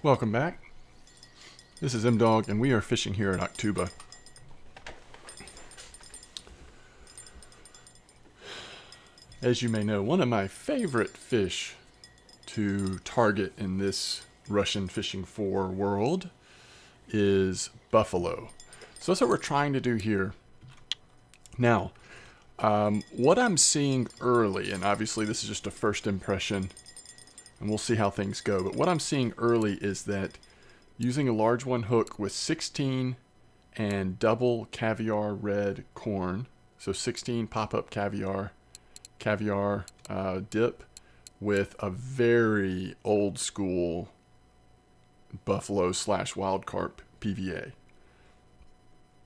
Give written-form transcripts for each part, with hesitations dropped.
Welcome back. This is M-Dog, and we are fishing here at Oktuba. As you may know, one of my favorite fish to target in this Russian fishing for world is buffalo. So that's what we're trying to do here. Now, what I'm seeing early, and obviously this is just a first impression, and we'll see how things go, but what I'm seeing early is that using a large one hook with 16 and double caviar red corn, so 16 pop-up caviar dip with a very old school buffalo / wild carp PVA.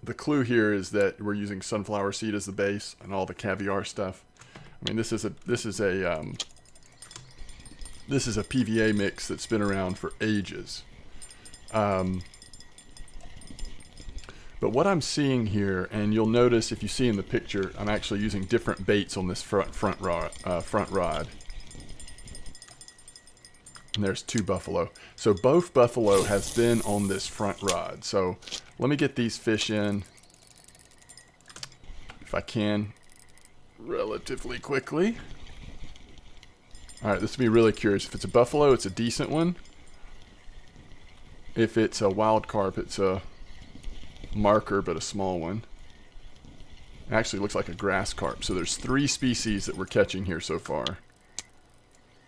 The clue here is that we're using sunflower seed as the base and all the caviar stuff. I mean, this is a PVA mix that's been around for ages. But what I'm seeing here, and you'll notice if you see in the picture, I'm actually using different baits on this front rod. And there's two buffalo. So both buffalo has been on this front rod. So let me get these fish in, if I can, relatively quickly. All right, this will be really curious. If it's a buffalo, it's a decent one. If it's a wild carp, it's a marker, but a small one. It actually looks like a grass carp. So there's 3 species that we're catching here so far.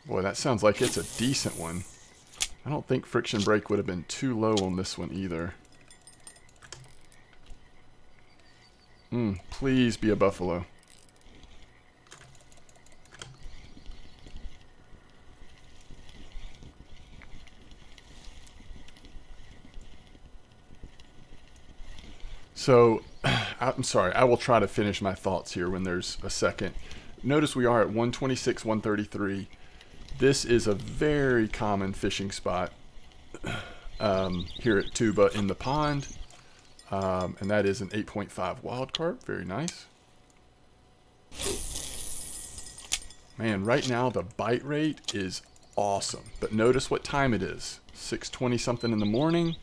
Boy, that sounds like it's a decent one. I don't think friction break would have been too low on this one either. Please be a buffalo. So, I'm sorry, I will try to finish my thoughts here when there's a second. Notice we are at 126, 133. This is a very common fishing spot here at Tuba in the pond. And that is an 8.5 wild carp. Very nice. Man, right now the bite rate is awesome. But notice what time it is. 6:20 something in the morning.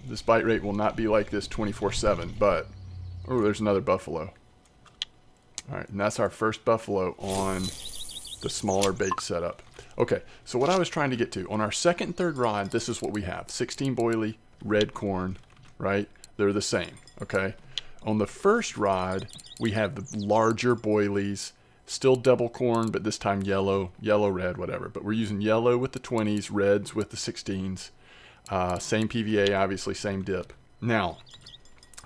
This bite rate will not be like this 24/7, but oh, there's another buffalo. All right, and that's our first buffalo on the smaller bait setup. Okay, so what I was trying to get to, on our second and third rod, this is what we have. 16 boilie, red corn, right? They're the same, okay? On the first rod, we have the larger boilies, still double corn, but this time yellow, red, whatever. But we're using yellow with the 20s, reds with the 16s. Same PVA, obviously, same dip. Now,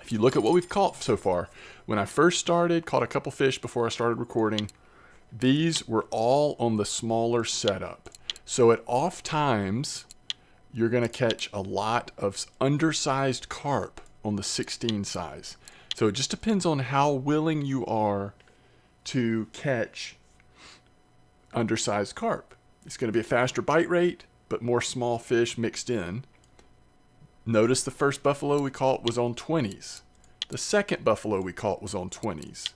if you look at what we've caught so far, when I first started, caught a couple fish before I started recording, these were all on the smaller setup. So at off times, you're going to catch a lot of undersized carp on the 16 size. So it just depends on how willing you are to catch undersized carp. It's going to be a faster bite rate, but more small fish mixed in. Notice the first buffalo we caught was on 20s. The second buffalo we caught was on 20s.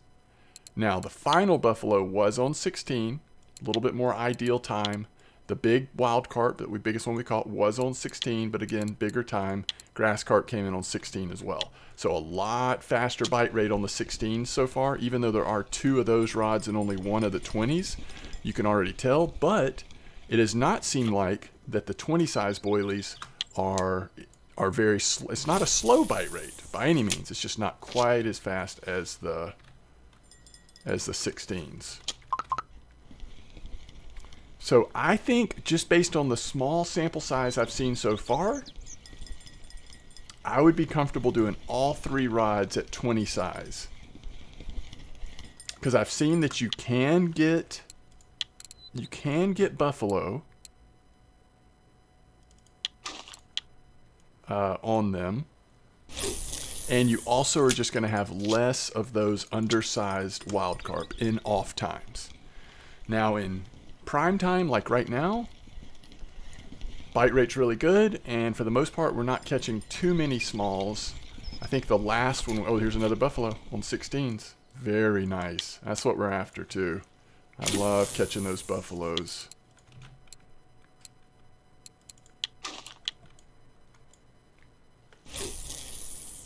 Now the final buffalo was on 16, a little bit more ideal time. The big wild carp, the biggest one we caught, was on 16, but again, bigger time. Grass carp came in on 16 as well. So a lot faster bite rate on the 16s so far, even though there are 2 of those rods and only 1 of the 20s. You can already tell, but it does not seem like that the 20 size boilies are very it's not a slow bite rate by any means. It's just not quite as fast as the 16s. So I think just based on the small sample size I've seen so far, I would be comfortable doing all 3 rods at 20 size. Because I've seen that you can get buffalo on them, and you also are just going to have less of those undersized wild carp in off times. Now in prime time, like right now, bite rate's really good, and for the most part we're not catching too many smalls. I think the last one, oh, here's another buffalo on 16s. Very nice. That's what we're after too. I love catching those buffaloes.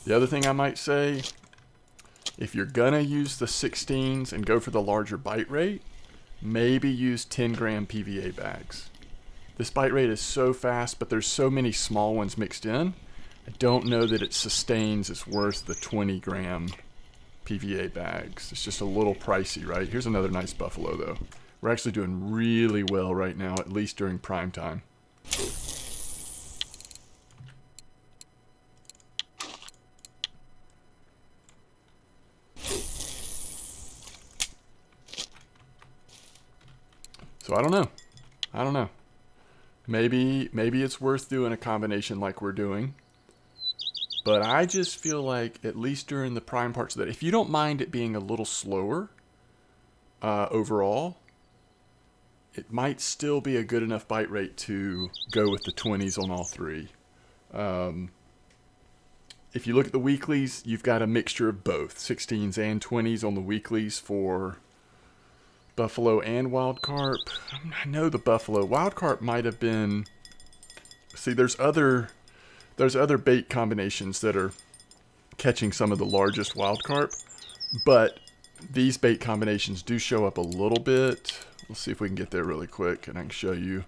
The other thing I might say, if you're gonna use the 16s and go for the larger bite rate, maybe use 10 gram PVA bags. This bite rate is so fast, but there's so many small ones mixed in. I don't know that it sustains it's worth the 20 gram PVA bags. It's just a little pricey, right? Here's another nice buffalo though. We're actually doing really well right now, at least during prime time. So I don't know. I don't know. Maybe it's worth doing a combination like we're doing. But I just feel like, at least during the prime parts of that, if you don't mind it being a little slower overall, it might still be a good enough bite rate to go with the 20s on all three. If you look at the weeklies, you've got a mixture of both, 16s and 20s on the weeklies for buffalo and wild carp. I know the buffalo. Wild carp might have been... See, there's other bait combinations that are catching some of the largest wild carp, but these bait combinations do show up a little bit. Let's see if we can get there really quick and I can show you.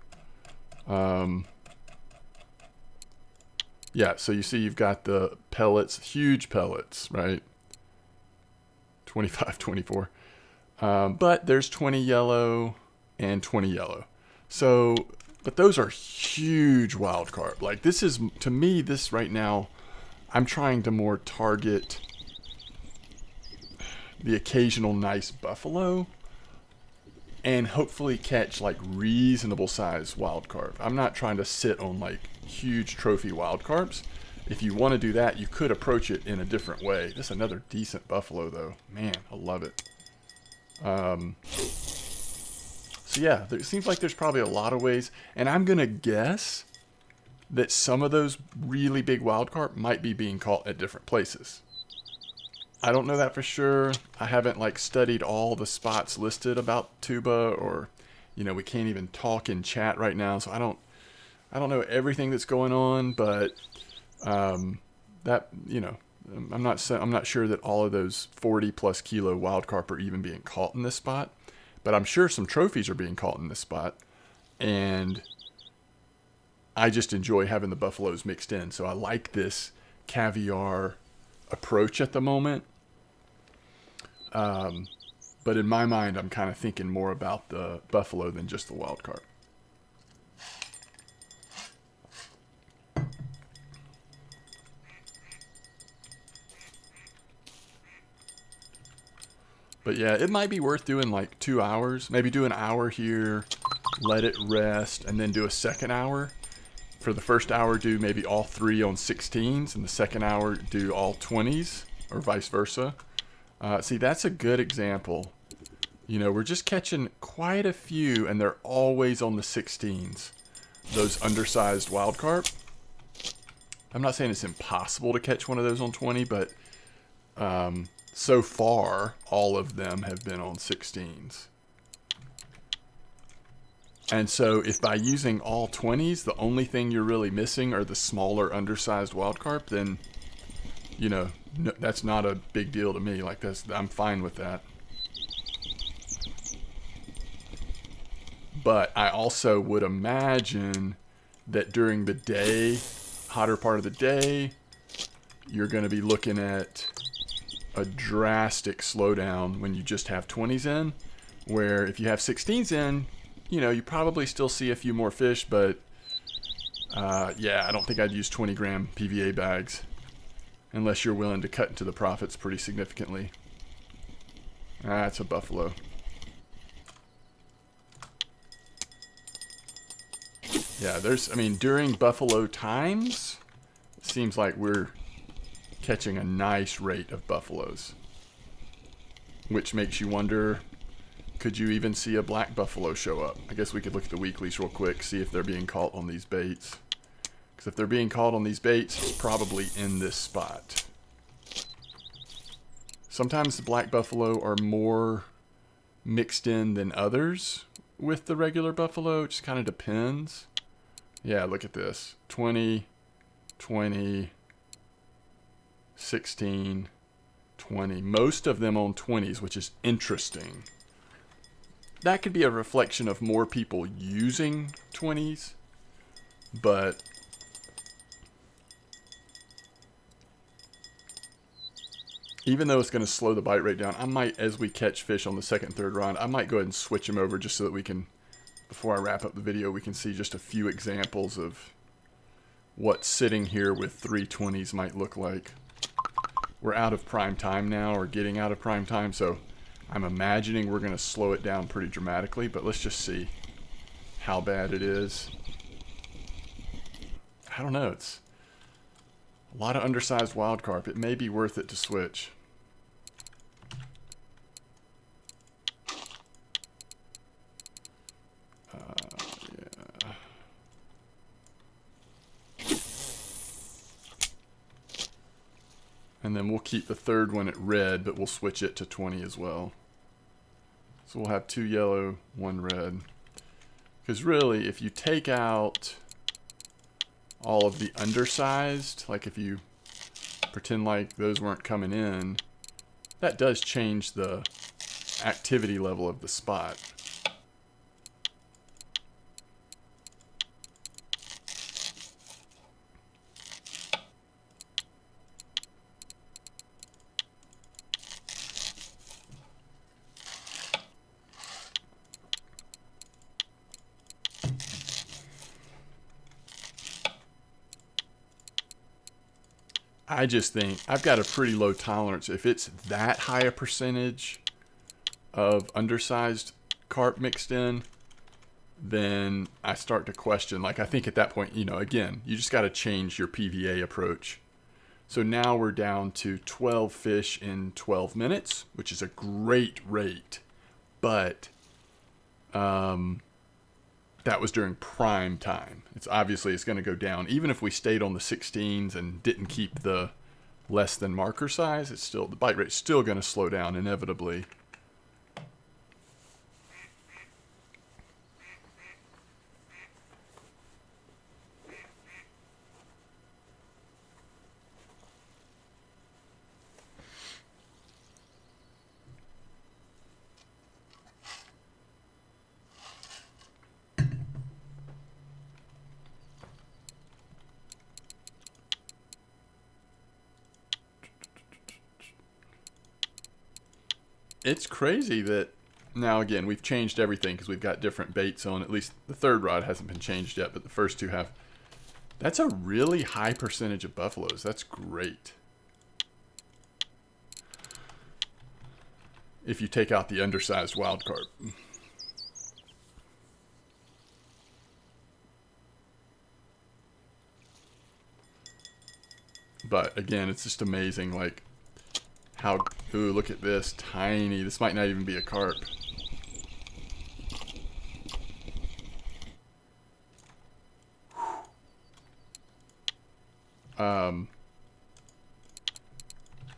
Yeah, so you see you've got the pellets, huge pellets, right? 25, 24. But there's 20 yellow and 20 yellow. So, but those are huge wild carp. Like this is, to me, this right now, I'm trying to more target the occasional nice buffalo and hopefully catch like reasonable size wild carp. I'm not trying to sit on like huge trophy wild carps. If you want to do that, you could approach it in a different way. This is another decent buffalo though. Man, I love it. So yeah, it seems like there's probably a lot of ways, and I'm gonna guess that some of those really big wild carp might be being caught at different places. I don't know that for sure. I haven't like studied all the spots listed about tuba, or we can't even talk in chat right now, so I don't know everything that's going on, but that I'm not sure that all of those 40 plus kilo wild carp are even being caught in this spot, but I'm sure some trophies are being caught in this spot, and I just enjoy having the buffaloes mixed in. So I like this caviar approach at the moment. But in my mind, I'm kind of thinking more about the buffalo than just the wild carp. But yeah, it might be worth doing like 2 hours. Maybe do an hour here, let it rest, and then do a second hour. For the first hour, do maybe all 3 on 16s, and the second hour, do all 20s, or vice versa. See, that's a good example. We're just catching quite a few, and they're always on the 16s. Those undersized wild carp. I'm not saying it's impossible to catch one of those on 20, but so far, all of them have been on 16s. And so if by using all 20s, the only thing you're really missing are the smaller undersized wild carp, then, no, that's not a big deal to me. Like I'm fine with that. But I also would imagine that during the day, hotter part of the day, you're going to be looking at a drastic slowdown when you just have 20s in, where if you have 16s in, you probably still see a few more fish, but yeah, I don't think I'd use 20 gram PVA bags unless you're willing to cut into the profits pretty significantly. That's a buffalo. Yeah, during buffalo times, it seems like we're catching a nice rate of buffaloes, which makes you wonder, could you even see a black buffalo show up? I guess we could look at the weeklies real quick, see if they're being caught on these baits. Because if they're being caught on these baits, it's probably in this spot. Sometimes the black buffalo are more mixed in than others with the regular buffalo. It just kind of depends. Yeah, look at this. 20, 20, 16, 20. Most of them on 20s, which is interesting. That could be a reflection of more people using 20s, but even though it's going to slow the bite rate down, I might, as we catch fish on the second and third rod, I might go ahead and switch them over just so that we can, before I wrap up the video, we can see just a few examples of what sitting here with 320s might look like. We're out of prime time now, or getting out of prime time, so I'm imagining we're going to slow it down pretty dramatically, but let's just see how bad it is. I don't know. It's a lot of undersized wild carp. It may be worth it to switch. Yeah. And then we'll keep the third one at red, but we'll switch it to 20 as well. So we'll have 2 yellow, 1 red. Because really, if you take out all of the undersized, like if you pretend like those weren't coming in, that does change the activity level of the spot. I just think I've got a pretty low tolerance. If it's that high a percentage of undersized carp mixed in, then I start to question. Like, I think at that point, you know, again, you just got to change your PVA approach. So now we're down to 12 fish in 12 minutes, which is a great rate. But that was during prime time. It's going to go down. Even if we stayed on the 16s and didn't keep the less than marker size, it's still, the bite rate's still going to slow down inevitably. It's crazy that now, again, we've changed everything because we've got different baits on. At least the third rod hasn't been changed yet, but the first two have. That's a really high percentage of buffaloes. That's great. If you take out the undersized wild carp. But again, it's just amazing, like, how, ooh, look at this, tiny. This might not even be a carp.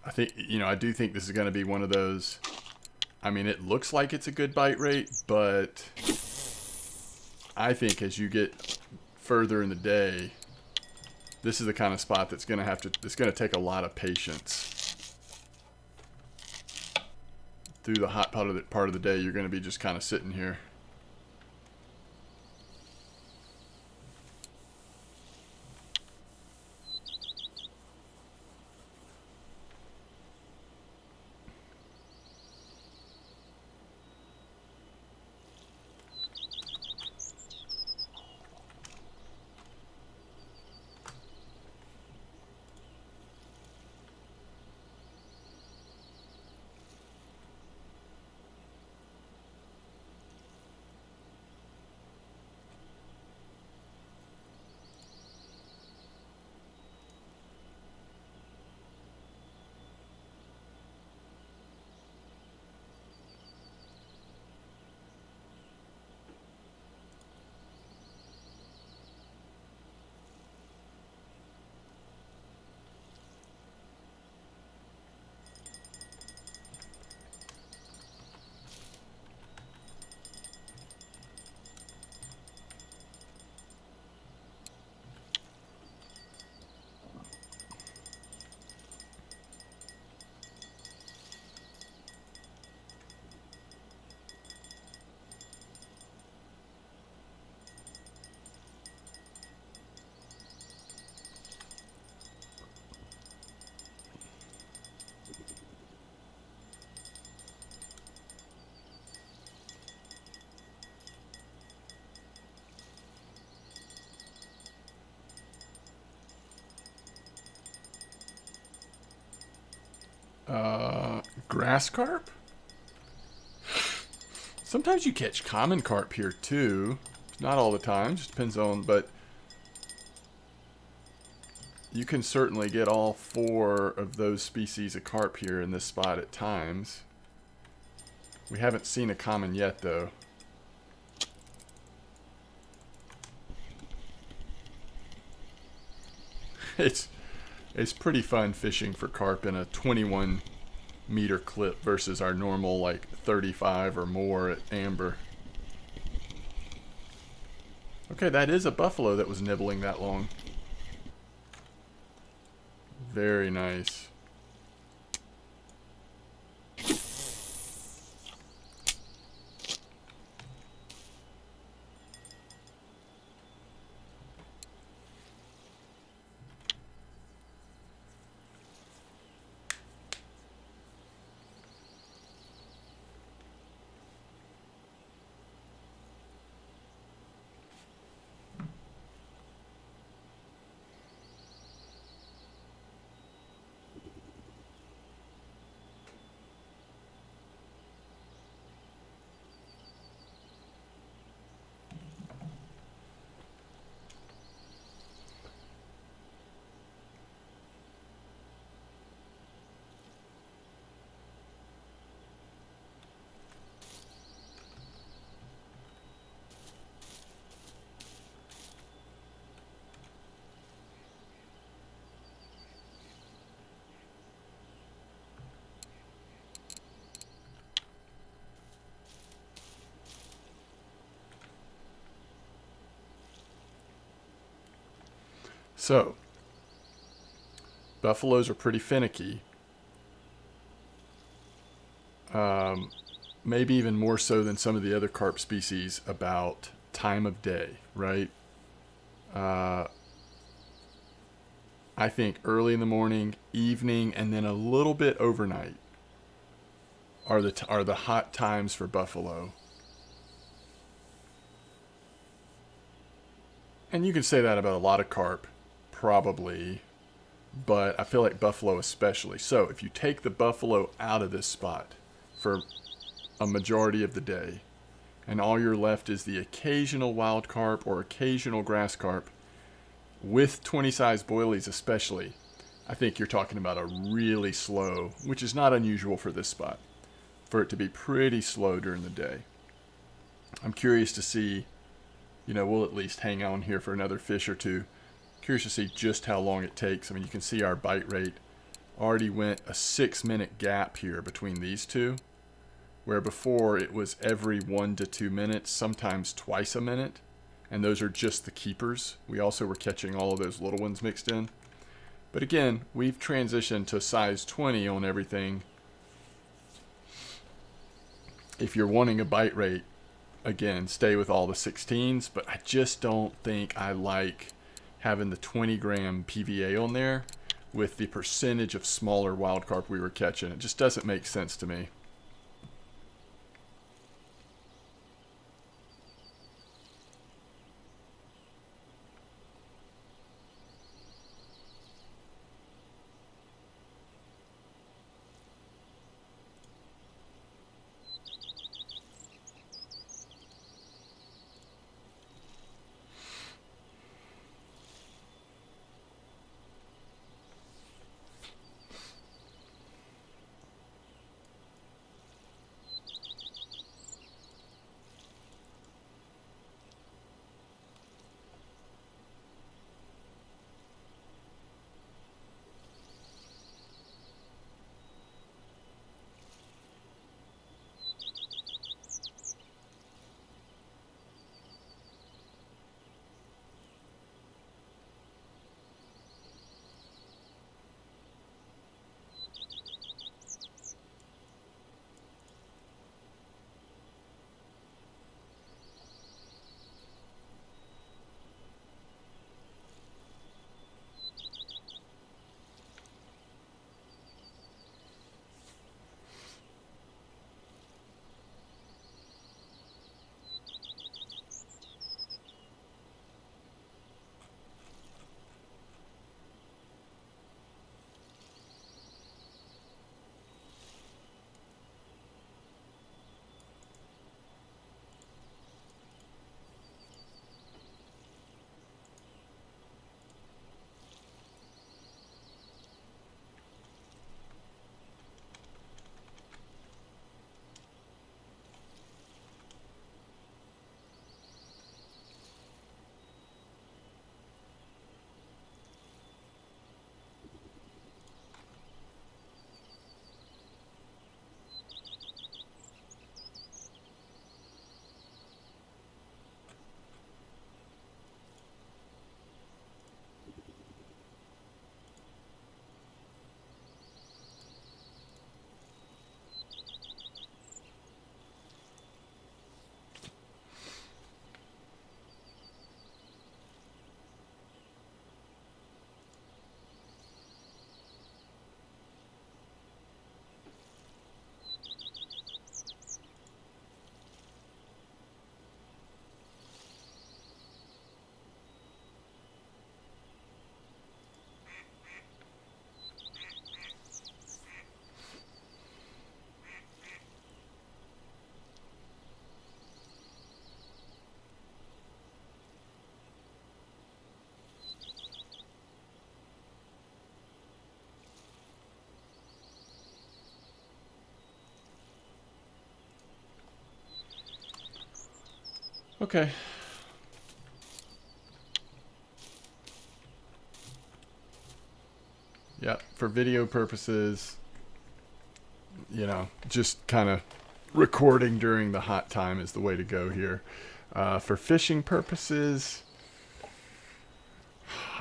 I think, you know, I do think this is going to be one of those, I mean, it looks like it's a good bite rate, but I think as you get further in the day, this is the kind of spot that's going to have to, it's going to take a lot of patience. Through the hot part of the day, you're going to be just kind of sitting here. Grass carp? Sometimes you catch common carp here too. Not all the time, just depends on, but you can certainly get all 4 of those species of carp here in this spot at times. We haven't seen a common yet though. It's pretty fun fishing for carp in a 21 meter clip versus our normal like 35 or more at amber. Okay, that is a buffalo that was nibbling that long. Very nice. So, buffaloes are pretty finicky. Maybe even more so than some of the other carp species about time of day, right? I think early in the morning, evening, and then a little bit overnight are the hot times for buffalo. And you can say that about a lot of carp, probably, but I feel like buffalo especially. So if you take the buffalo out of this spot for a majority of the day, and all you're left is the occasional wild carp or occasional grass carp, with 20 size boilies especially, I think you're talking about a really slow, which is not unusual for this spot, for it to be pretty slow during the day. I'm curious to see, we'll at least hang on here for another fish or two. Curious to see just how long it takes. I mean, you can see our bite rate already went a 6-minute gap here between these two, where before it was every 1 to 2 minutes, sometimes twice a minute, and those are just the keepers. We also were catching all of those little ones mixed in. But again, we've transitioned to size 20 on everything. If you're wanting a bite rate, again, stay with all the 16s, but I just don't think I like having the 20 gram PVA on there with the percentage of smaller wild carp we were catching. It just doesn't make sense to me. Okay. Yeah, for video purposes, you know, just kind of recording during the hot time is the way to go here. For fishing purposes,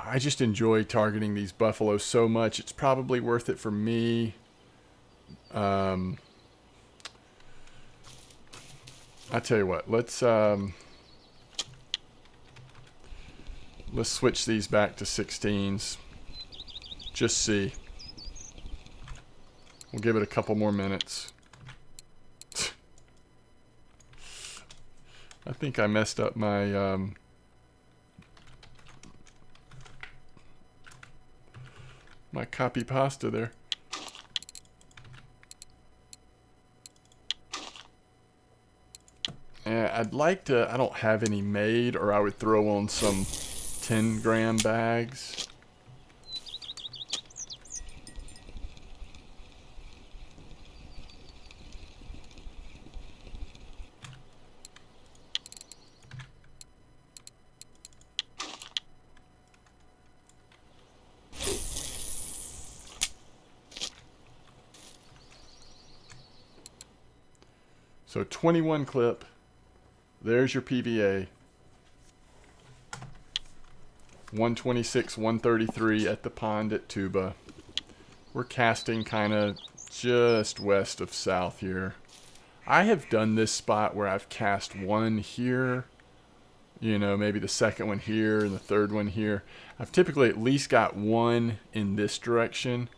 I just enjoy targeting these buffalo so much. It's probably worth it for me. I tell you what, let's switch these back to 16s. Just see. We'll give it a couple more minutes. I think I messed up my my copy pasta there. And I'd like to, I don't have any made, or I would throw on some 10-gram bags. So 21 clip. There's your PVA. 126, 133 at the pond at Tuba. We're casting kind of just west of south here. I have done this spot where I've cast one here, you know, maybe the second one here and the third one here. I've typically at least got one in this direction.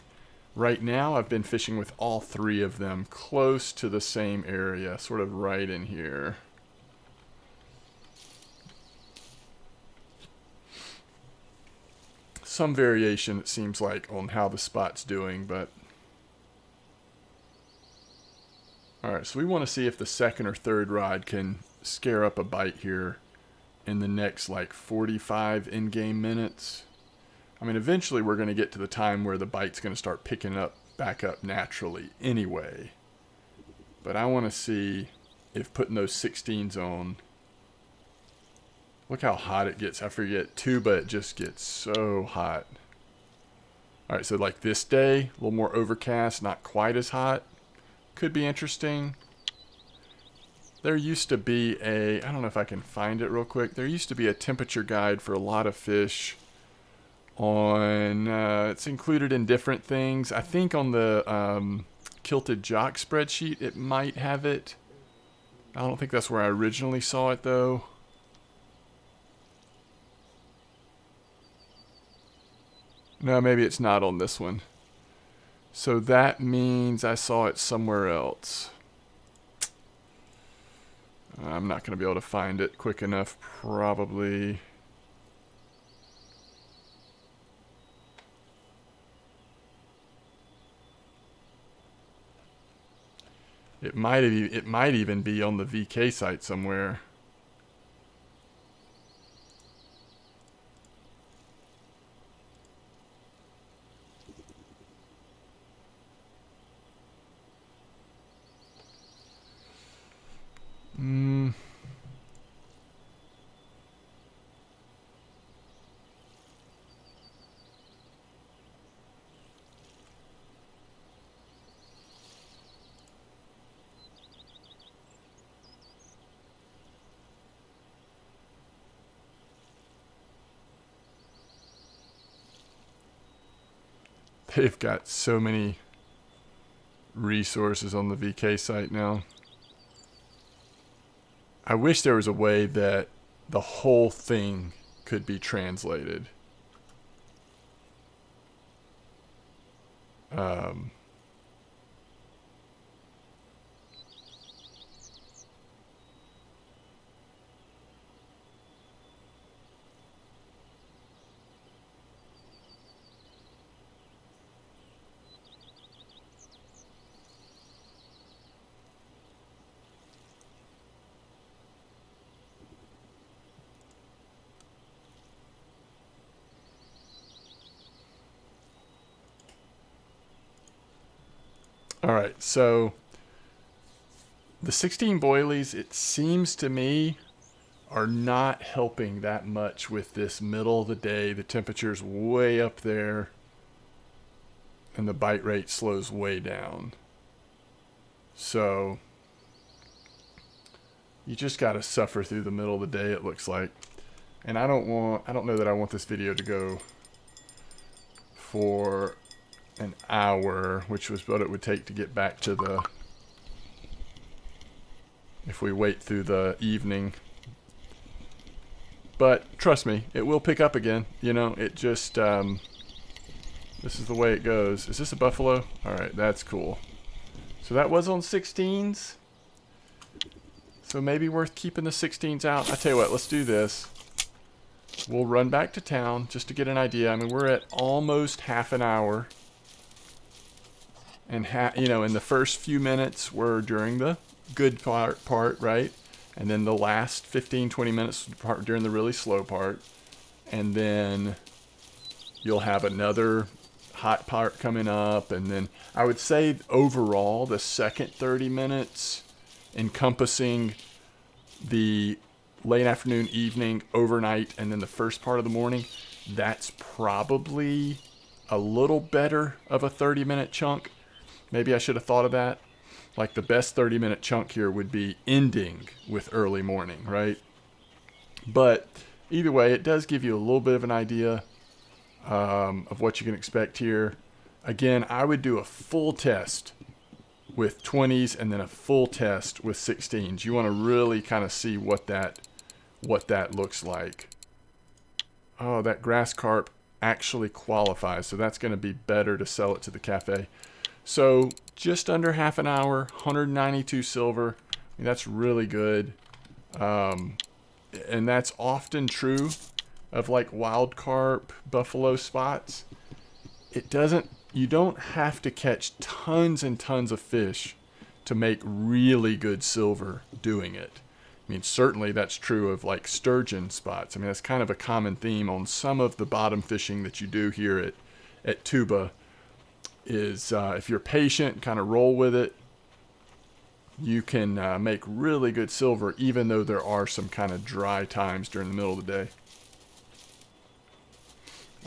Right now I've been fishing with all three of them close to the same area, sort of right in here. Some variation, it seems like, on how the spot's doing, but... Alright, so we want to see if the second or third rod can scare up a bite here in the next, like, 45 in-game minutes. I mean, eventually we're going to get to the time where the bite's going to start picking up back up naturally anyway. But I want to see if putting those 16s on... Look how hot it gets. I forget, Tuba, it just gets so hot. Alright, so like this day, a little more overcast, not quite as hot. Could be interesting. There used to be a... I don't know if I can find it real quick. There used to be a temperature guide for a lot of fish on... it's included in different things. I think on the Kilted Jock spreadsheet it might have it. I don't think that's where I originally saw it though. No, maybe it's not on this one. So that means I saw it somewhere else. I'm not going to be able to find it quick enough, probably. It might even be on the VK site somewhere. They've got so many resources on the VK site now. I wish there was a way that the whole thing could be translated. Alright, so the 16 boilies, it seems to me are not helping that much with this middle of the day. The temperature's way up there and the bite rate slows way down. So you just got to suffer through the middle of the day, it looks like. And I don't know that I want this video to go for an hour, which was what it would take to get back to the, if we wait through the evening. But trust me, it will pick up again. You know, it just, this is the way it goes. Is this a buffalo? All right, that's cool. So that was on 16s. So maybe worth keeping the 16s out. I tell you what, let's do this. We'll run back to town just to get an idea. I mean, we're at almost half an hour. And, you know, in the first few minutes, we're during the good part, right? And then the last 15, 20 minutes during the really slow part. And then you'll have another hot part coming up. And then I would say overall, the second 30 minutes encompassing the late afternoon, evening, overnight, and then the first part of the morning, that's probably a little better of a 30-minute chunk. Maybe I should have thought of that. Like the best 30-minute chunk here would be ending with early morning, right? But either way, it does give you a little bit of an idea of what you can expect here. Again, I would do a full test with 20s and then a full test with 16s. You want to really kind of see what that looks like. Oh, that grass carp actually qualifies, so that's going to be better to sell it to the cafe. So just under half an hour, 192 silver. I mean, that's really good. And that's often true of like wild carp, buffalo spots. You don't have to catch tons and tons of fish to make really good silver doing it. I mean, certainly that's true of like sturgeon spots. I mean, that's kind of a common theme on some of the bottom fishing that you do here at Tuba is if you're patient, kind of roll with it, you can make really good silver even though there are some kind of dry times during the middle of the day.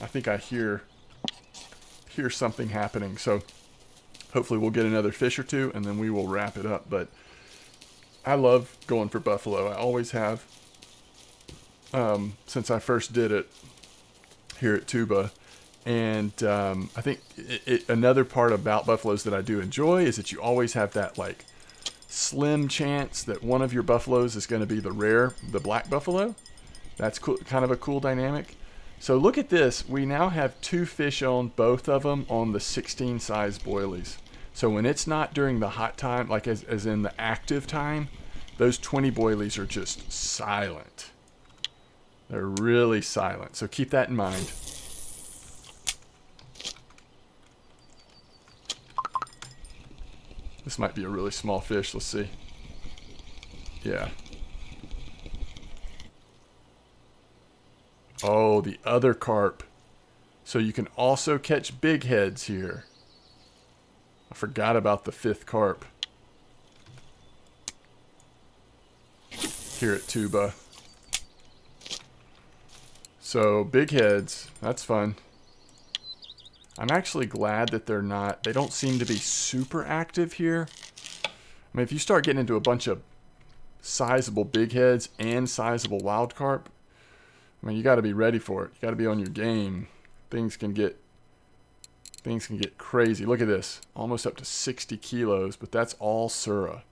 I think I hear something happening, so hopefully we'll get another fish or two and then we will wrap it up. But I love going for buffalo. I always have since I first did it here at Tuba. And I think another part about buffaloes that I do enjoy is that you always have that like slim chance that one of your buffaloes is going to be the black buffalo. That's cool, kind of a cool dynamic. So look at this. We now have 2 fish on, both of them on the 16 size boilies. So when it's not during the hot time, like as in the active time, those 20 boilies are just silent. They're really silent. So keep that in mind. This might be a really small fish. Let's see. Yeah. Oh, the other carp. So you can also catch big heads here. I forgot about the 5th carp here at Tuba. So big heads, that's fun. I'm actually glad that they don't seem to be super active here. I mean, if you start getting into a bunch of sizable big heads and sizable wild carp, I mean, you got to be ready for it. You got to be on your game. Things can get crazy. Look at this. Almost up to 60 kilos, but that's all Sura.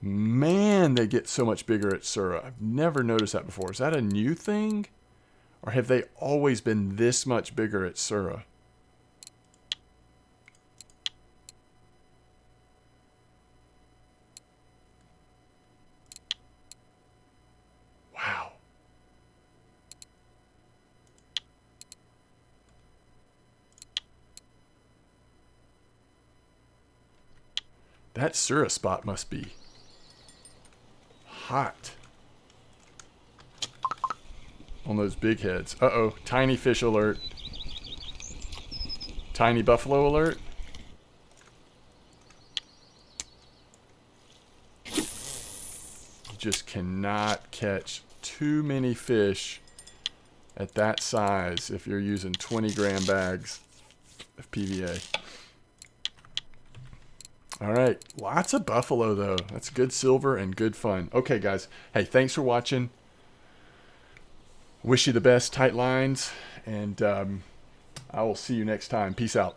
Man, they get so much bigger at Sura. I've never noticed that before. Is that a new thing? Or have they always been this much bigger at Sura? Wow. That Sura spot must be hot on those big heads. Uh-oh, tiny fish alert. Tiny buffalo alert. just cannot catch too many fish at that size if you're using 20-gram bags of PVA. All right, lots of buffalo though. That's good silver and good fun. Okay, guys. Hey, thanks for watching. Wish you the best, tight lines, and I will see you next time. Peace out.